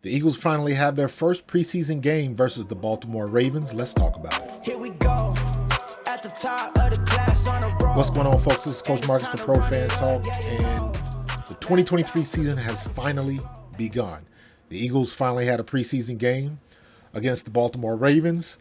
The Eagles finally have their first preseason game versus the Baltimore Ravens. Let's talk about it. Here we go. At the top of the class on a roll. What's going on, folks? This is Coach Marcus for Pro Fan Talk, and the 2023 season has finally begun. The Eagles finally had a preseason game against the Baltimore Ravens.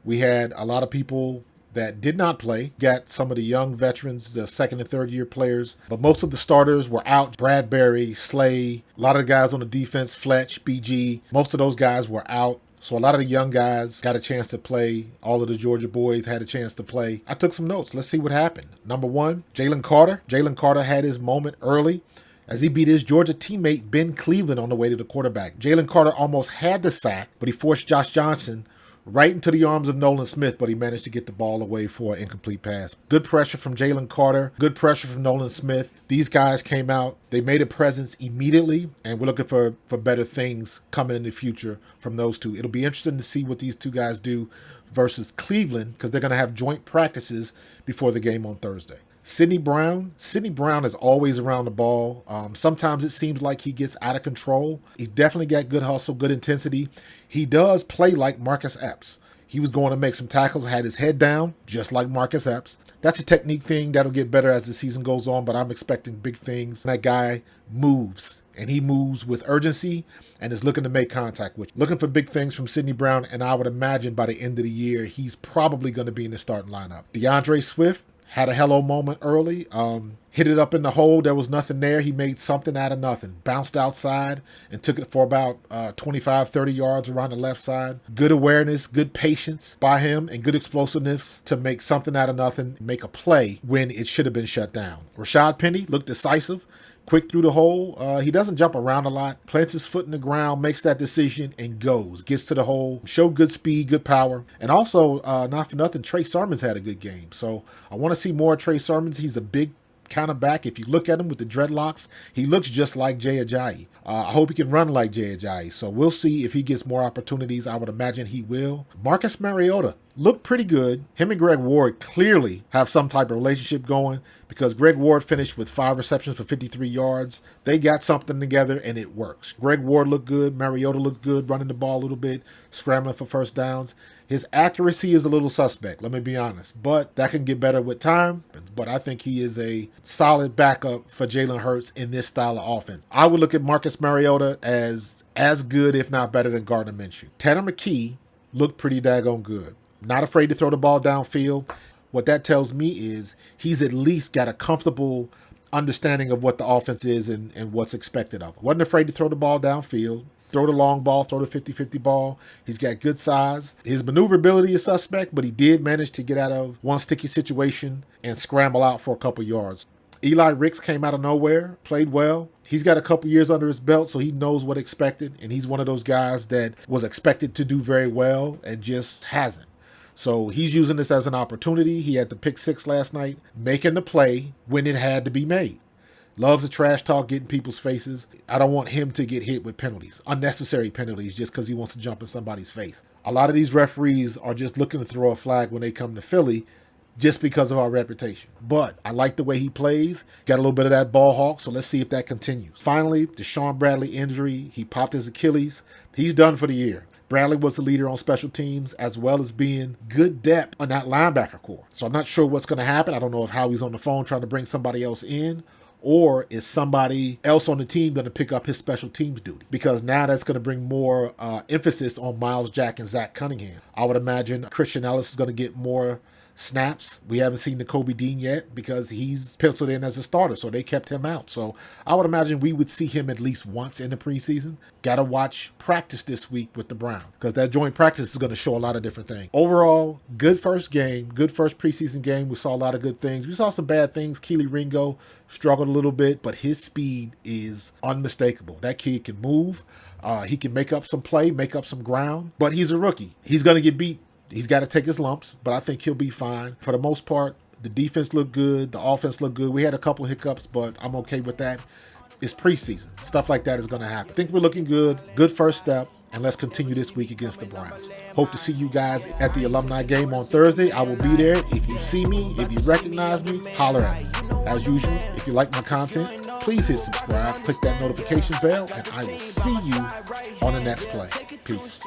We had a lot of people that did not play. Got some of the young veterans, the second and third year players, but most of the starters were out. Bradbury, Slay, a lot of the guys on the defense, Fletch, BG, most of those guys were out. So a lot of the young guys got a chance to play. All of the Georgia boys had a chance to play. I took some notes. Let's see what happened. Number one, Jalen Carter. Jalen Carter had his moment early as he beat his Georgia teammate Ben Cleveland on the way to the quarterback. Jalen Carter almost had the sack, but he forced Josh Johnson right into the arms of Nolan Smith, but he managed to get the ball away for an incomplete pass. Good pressure from Jalen Carter. Good pressure from Nolan Smith. These guys came out. They made a presence immediately, and we're looking for better things coming in the future from those two. It'll be interesting to see what these two guys do versus Cleveland, because they're going to have joint practices before the game on Thursday. Sidney Brown is always around the ball. Sometimes it seems like he gets out of control. He's definitely got good hustle, good intensity. He does play like Marcus Epps. He was going to make some tackles, had his head down, just like Marcus Epps. That's a technique thing that'll get better as the season goes on, but I'm expecting big things. That guy moves, and he moves with urgency and is looking to make contact with you. Looking for big things from Sidney Brown, and I would imagine by the end of the year, he's probably going to be in the starting lineup. DeAndre Swift had a hello moment early, hit it up in the hole. There was nothing there. He made something out of nothing. Bounced outside and took it for about 25, 30 yards around the left side. Good awareness, good patience by him, and good explosiveness to make something out of nothing, make a play when it should have been shut down. Rashad Penny looked decisive. Quick through the hole. He doesn't jump around a lot. Plants his foot in the ground, makes that decision, and goes. Gets to the hole. Showed good speed, good power. And also, not for nothing, Trey Sermons had a good game. So I want to see more of Trey Sermons. He's a big kind of back. If you look at him with the dreadlocks, he looks just like Jay Ajayi. I hope he can run like Jay Ajayi. So we'll see if he gets more opportunities. I would imagine he will. Marcus Mariota looked pretty good. Him and Greg Ward clearly have some type of relationship going, because Greg Ward finished with 5 receptions for 53 yards. They got something together, and it works. Greg Ward looked good. Mariota looked good, running the ball a little bit, scrambling for first downs. His accuracy is a little suspect, let me be honest, but that can get better with time. But I think he is a solid backup for Jalen Hurts in this style of offense. I would look at Marcus Mariota as good, if not better, than Gardner Minshew. Tanner McKee looked pretty daggone good. Not afraid to throw the ball downfield. What that tells me is he's at least got a comfortable understanding of what the offense is and what's expected of him. Wasn't afraid to throw the ball downfield. Throw the long ball, throw the 50-50 ball. He's got good size. His maneuverability is suspect, but he did manage to get out of one sticky situation and scramble out for a couple yards. Eli Ricks came out of nowhere, played well. He's got a couple years under his belt, so he knows what expected, and he's one of those guys that was expected to do very well and just hasn't. So he's using this as an opportunity. He had the pick 6 last night, making the play when it had to be made. Loves the trash talk, getting people's faces. I don't want him to get hit with penalties, unnecessary penalties, just because he wants to jump in somebody's face. A lot of these referees are just looking to throw a flag when they come to Philly just because of our reputation. But I like the way he plays. Got a little bit of that ball hawk, so let's see if that continues. Finally, the Sean Bradley injury. He popped his Achilles. He's done for the year. Bradley was the leader on special teams, as well as being good depth on that linebacker core. So I'm not sure what's going to happen. I don't know if Howie's on the phone trying to bring somebody else in, or is somebody else on the team going to pick up his special teams duty? Because now that's going to bring more emphasis on Miles Jack and Zach Cunningham. I would imagine Christian Ellis is going to get more snaps. We haven't seen Nakobe Dean yet because he's penciled in as a starter, so they kept him out. So I would imagine we would see him at least once in the preseason. Got to watch practice this week with the Browns, because that joint practice is going to show a lot of different things. Overall, good first game, good first preseason game. We saw a lot of good things. We saw some bad things. Keely Ringo struggled a little bit, but his speed is unmistakable. That kid can move. He can make up some play, make up some ground, but he's a rookie. He's going to get beat. He's got to take his lumps, but I think he'll be fine. For the most part, the defense looked good. The offense looked good. We had a couple hiccups, but I'm okay with that. It's preseason. Stuff like that is going to happen. I think we're looking good. Good first step. And let's continue this week against the Browns. Hope to see you guys at the alumni game on Thursday. I will be there. If you see me, if you recognize me, holler at me. As usual, if you like my content, Please hit subscribe, click that notification bell, and I will see you on the next play. Peace.